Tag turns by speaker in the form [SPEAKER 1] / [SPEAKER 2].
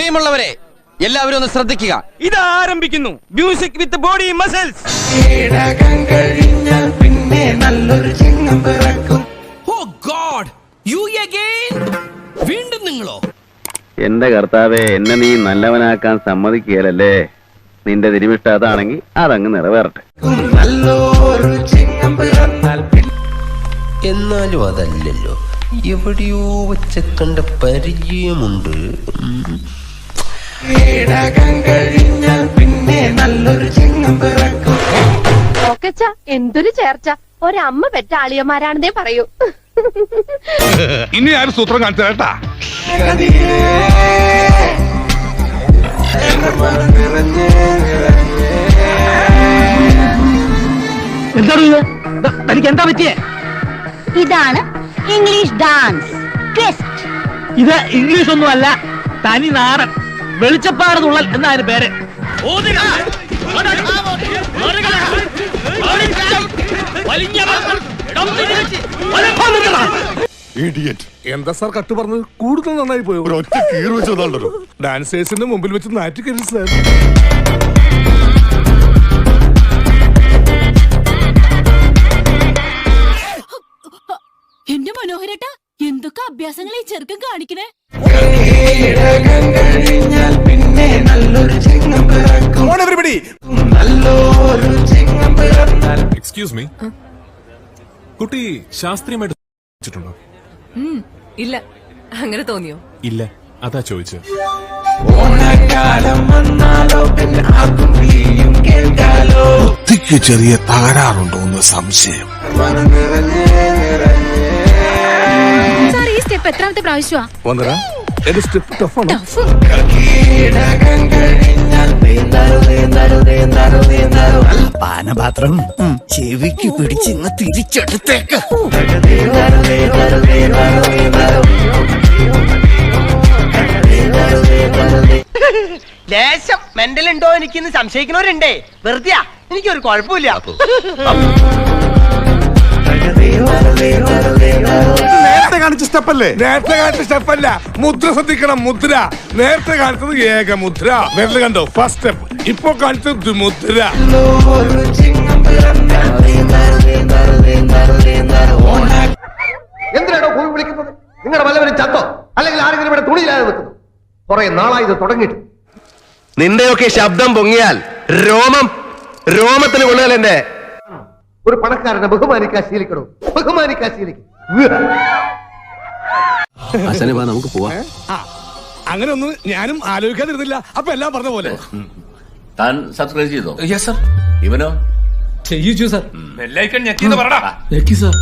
[SPEAKER 1] പ്രിയമുള്ളവരെ, എല്ലാവരും ഒന്ന് ശ്രദ്ധിക്കുക.
[SPEAKER 2] ഇത് ആരംഭിക്കുന്നു മ്യൂസിക് വിത്ത് ബോഡി മസിൽസ്.
[SPEAKER 3] പിന്നെ നല്ലൊരു ചിങ്ങം പിറക്കും.
[SPEAKER 4] ഓ ഗോഡ്, യു അഗൈൻ? വീണ്ടും നിങ്ങളോ?
[SPEAKER 5] എന്റെ കർത്താവെ, എന്നെ നീ നല്ലവനാക്കാൻ സമ്മതിക്കുകയല്ലേ. നിന്റെ തിരുമിഷ്ട അതാണെങ്കിൽ അതങ്ങ് നിറവേറട്ടെ.
[SPEAKER 3] നല്ലൊരു ചിങ്ങം പിറന്നാൽ
[SPEAKER 6] എന്നാലും അതല്ലല്ലോ, എവിടെയോ വെച്ച കണ്ട പരിചയമുണ്ട്.
[SPEAKER 3] കഴിഞ്ഞാൽ പിന്നെ നല്ലൊരു ചിങ്ങം പിറക്കും.
[SPEAKER 7] എന്തൊരു ചേർച്ച! ഒരമ്മ പെറ്റ ആളിയന്മാരാണെന്നേ പറയൂ.
[SPEAKER 8] ഇനി ആരും സൂത്രം കാണിച്ചു കേട്ടാ.
[SPEAKER 2] തനിക്ക് എന്താ പറ്റിയേ?
[SPEAKER 7] ഇതാണ് ഇംഗ്ലീഷ് ഡാൻസ് ട്വിസ്റ്റ്.
[SPEAKER 2] ഇത് ഇംഗ്ലീഷ് ഒന്നും അല്ല, തനി നാടൻ വെളിച്ചപ്പാട് തുള്ളൽ എന്നാണ് പേര്.
[SPEAKER 8] എന്താ സാർ കട്ട് പറഞ്ഞത്? കൂടുതൽ നന്നായി പോയി. ഒറ്റ കീറ് വെച്ചതാണല്ലോ. ഡാൻസേഴ്സിന്റെ മുമ്പിൽ വെച്ച് നാറ്റിക്കരുത് സാർ.
[SPEAKER 9] എന്റെ മനോഹരേട്ടാ, എന്തൊക്കെ അഭ്യാസങ്ങളെ ചെറുക്കം കാണിക്കണേ.
[SPEAKER 3] കഴിഞ്ഞാൽ പിന്നെ നല്ലൊരു ചിങ്ങം പിറക്കും. നല്ലൊരു ചിങ്ങം പിറന്നാൽ.
[SPEAKER 10] എക്സ്ക്യൂസ് മീ, കുട്ടി ശാസ്ത്രീയമായിട്ട്
[SPEAKER 9] ഇല്ല, അങ്ങനെ തോന്നിയോ?
[SPEAKER 10] ഇല്ല, അതാ ചോദിച്ചത്.
[SPEAKER 3] ഓണക്കാലം വന്നാലോ പിന്നെ ആർക്കും വിളിയും കേൾക്കാലോ.
[SPEAKER 8] ബുദ്ധിക്ക് ചെറിയ തകരാറുണ്ടോ എന്ന് സംശയം.
[SPEAKER 9] സാർ, ഈ സ്റ്റെപ്പ് എത്രാമത്തെ പ്രാവശ്യമാ?
[SPEAKER 8] എന്റെ സ്റ്റെപ്പ് ടഫാണ്.
[SPEAKER 4] പാനപാത്രം ചെവിക്ക് പിടിച്ചിങ്ങ് തിരിച്ചെടുത്തേക്ക്.
[SPEAKER 2] ലേശം മെന്റൽ ഉണ്ടോ എനിക്കിന്ന് സംശയിക്കുന്നവരുണ്ടേ. വെറുതെയാ, എനിക്കൊരു കുഴപ്പമില്ല.
[SPEAKER 8] നേരത്തെ കാണിച്ച സ്റ്റെപ്പല്ലേ? നേരത്തെ കാണിച്ച സ്റ്റെപ്പല്ല, മുദ്ര ശ്രദ്ധിക്കണം. മുദ്ര നേരത്തെ കാണിച്ചത് ഏക മുദ്ര. നേരത്തെ കണ്ടോ ഫസ്റ്റ് സ്റ്റെപ്പ്, ഇപ്പൊ കാണിച്ചത് ദ്വിമുദ്ര.
[SPEAKER 11] എന്തിനാണോ ഭൂമി വിളിക്കുന്നത്? നിങ്ങളുടെ വല്ലവരും ചത്തോ, അല്ലെങ്കിൽ ആരെങ്കിലും ഇവിടെ തുണിയില്ലാതെ നിൽക്കുന്നു? കുറെ നാളായി ഇത് തുടങ്ങിയിട്ട്.
[SPEAKER 5] നിന്റെയൊക്കെ ശബ്ദം പൊങ്ങിയാൽ രോമത്തിന് കൊള്ളുകയല്ല. എന്റെ
[SPEAKER 11] ഒരു പണക്കാരനെ ബഹുമാനിക്കാൻ ശീലിക്കണോ? ബഹുമാനിക്കാൻ ശീലിക്കും.
[SPEAKER 5] നമുക്ക് പോവാം.
[SPEAKER 8] അങ്ങനെ ഒന്നും ഞാനും ആലോചിക്കാതിരുന്നില്ല. അപ്പൊ എല്ലാം പറഞ്ഞ പോലെ.
[SPEAKER 6] താൻ സബ്സ്ക്രൈബ് ചെയ്തോ?
[SPEAKER 4] Yes sir.
[SPEAKER 6] ഇവനോ?
[SPEAKER 4] ചെയ്യിച്ചു സർ.
[SPEAKER 10] ബെല്ലൈക്കൺ ഞെക്കിന്ന് പറടാ.
[SPEAKER 4] ഞെക്കി സർ.